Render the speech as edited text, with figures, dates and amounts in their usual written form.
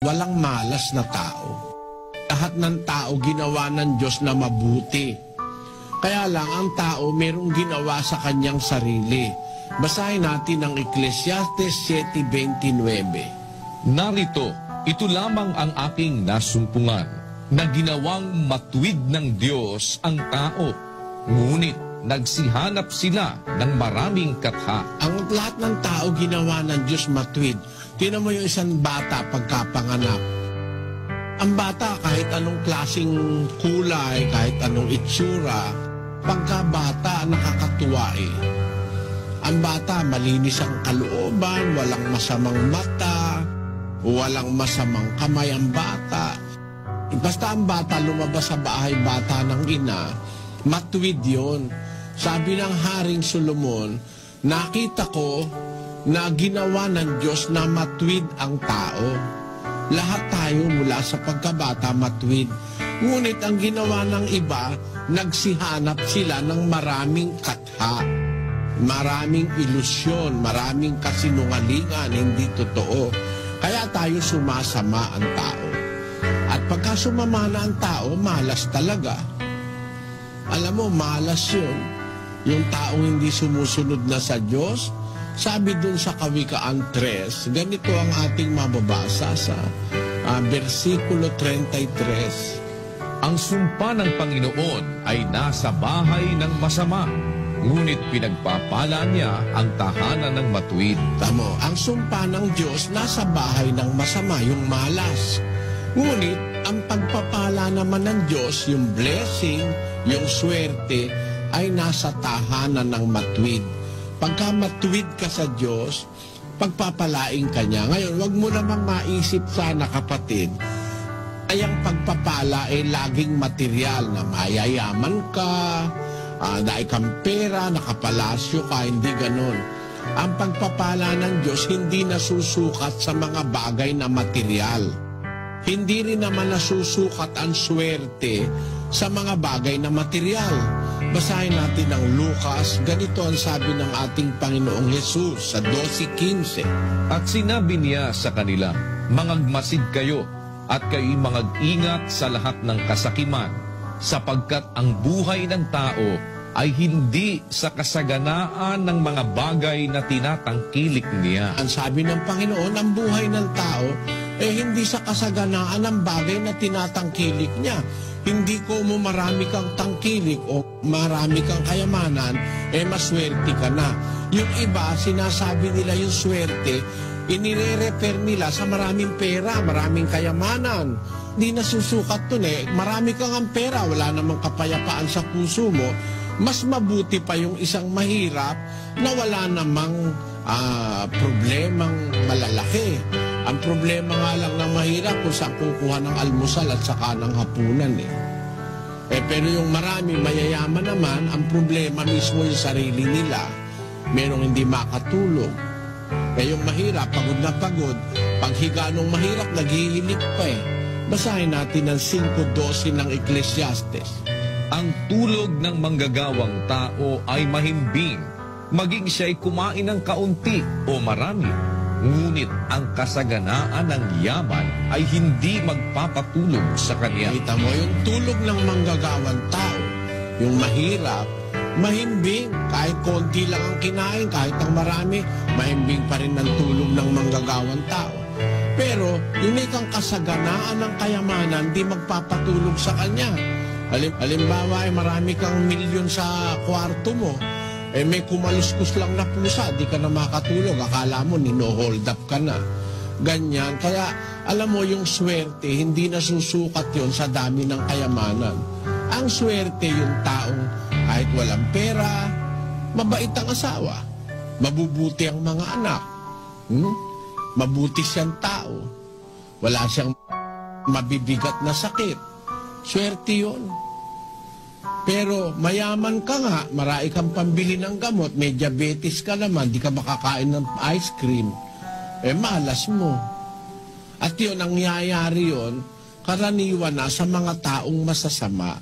walang malas na tao. Lahat ng tao ginawa ng Diyos na mabuti. Kaya lang ang tao merong ginawa sa kanyang sarili. Basahin natin ang Ecclesiastes 7:29. Narito, ito lamang ang aking nasumpungan, na ginawang matuwid ng Diyos ang tao, ngunit nagsihanap sila ng maraming katha. Ang lahat ng tao ginawa ng Diyos matuwid. Tingnan mo yung isang bata pagkapanganak. Ang bata kahit anong klaseng kulay, kahit anong itsura, pagkabata nakakatuwa eh. Ang bata malinis ang kalooban, walang masamang mata, walang masamang kamay ang bata. Basta ang bata lumabas sa bahay bata ng ina, matuwid yun. Sabi ng Haring Solomon, nakita ko na ginawa ng Diyos na matuwid ang tao. Lahat tayo mula sa pagkabata matuwid. Ngunit ang ginawa ng iba, nagsihanap sila ng maraming katha, maraming ilusyon, maraming kasinungalingan, hindi totoo. Kaya tayo sumasama ang tao. At pagka sumama na ang tao, malas talaga. Alam mo, malas yun. Yung taong hindi sumusunod na sa Diyos, sabi dun sa Kawikaan 3, ganito ang ating mababasa sa versikulo 33. Ang sumpa ng Panginoon ay nasa bahay ng masama, ngunit pinagpapala niya ang tahanan ng matuwid. Tamo, ang sumpa ng Diyos nasa bahay ng masama, yung malas. Ngunit ang pagpapala naman ng Diyos, yung blessing, yung swerte, ay nasa tahanan ng matuwid. Pagka matuwid ka sa Diyos, pagpapalaing ka niya. Ngayon, wag mo namang maisip sana, kapatid, ay ang pagpapala ay laging material na mayayaman ka, dahil kang pera, nakapalasyo ka, hindi ganon. Ang pagpapala ng Diyos hindi nasusukat sa mga bagay na material. Hindi rin naman nasusukat ang swerte sa mga bagay na material. Basahin natin ang Lucas, ganito ang sabi ng ating Panginoong Jesus sa 12:15. At sinabi niya sa kanila, mangagmasid kayo at kayo'y mangag-ingat sa lahat ng kasakiman, sapagkat ang buhay ng tao ay hindi sa kasaganaan ng mga bagay na tinatangkilik niya. Ang sabi ng Panginoon, ang buhay ng tao hindi sa kasaganaan ng bagay na tinatangkilik niya. Hindi ko mo marami kang tangkilik o marami kang kayamanan, maswerte ka na. Yung iba, sinasabi nila yung swerte, inire-refer nila sa maraming pera, maraming kayamanan. Hindi nasusukat dun marami kang ang pera, wala namang kapayapaan sa puso mo. Mas mabuti pa yung isang mahirap na wala namang problemang malalaki. Ang problema nga lang na mahirap kung saan kukuha ng almusal at saka ng hapunan pero yung marami mayayaman naman, ang problema mismo yung sarili nila. Merong hindi makatulog. Yung mahirap, pagod na pagod. Paghiga nung mahirap, naghihilik pa Basahin natin ang 5:12 ng Ecclesiastes. Ang tulog ng manggagawang tao ay mahimbing, maging siya'y kumain ng kaunti o marami. Ngunit ang kasaganaan ng yaman ay hindi magpapatulog sa kanya. Kita mo, yung tulog ng manggagawang tao, yung mahirap, mahimbing. Kahit konti lang ang kinain, kahit ang marami, mahimbing pa rin ang tulog ng manggagawang tao. Pero, yung ikang kasaganaan ng kayamanan, di magpapatulog sa kanya. Halimbawa, marami kang milyon sa kwarto mo, may kumaluskus lang na pusa, di ka na makatulog, akala mo nino-hold up ka na. Ganyan, kaya alam mo yung swerte, hindi nasusukat yon sa dami ng kayamanan. Ang swerte yung taong kahit walang pera, mabait ang asawa, mabubuti ang mga anak, mabuti siyang tao, wala siyang mabibigat na sakit. Swerte yun. Pero mayaman ka nga, marami kang pambili ng gamot, may diabetes ka naman, di ka makakain ng ice cream, malas mo. At yun, ang nangyayari yun, karaniwan na sa mga taong masasama.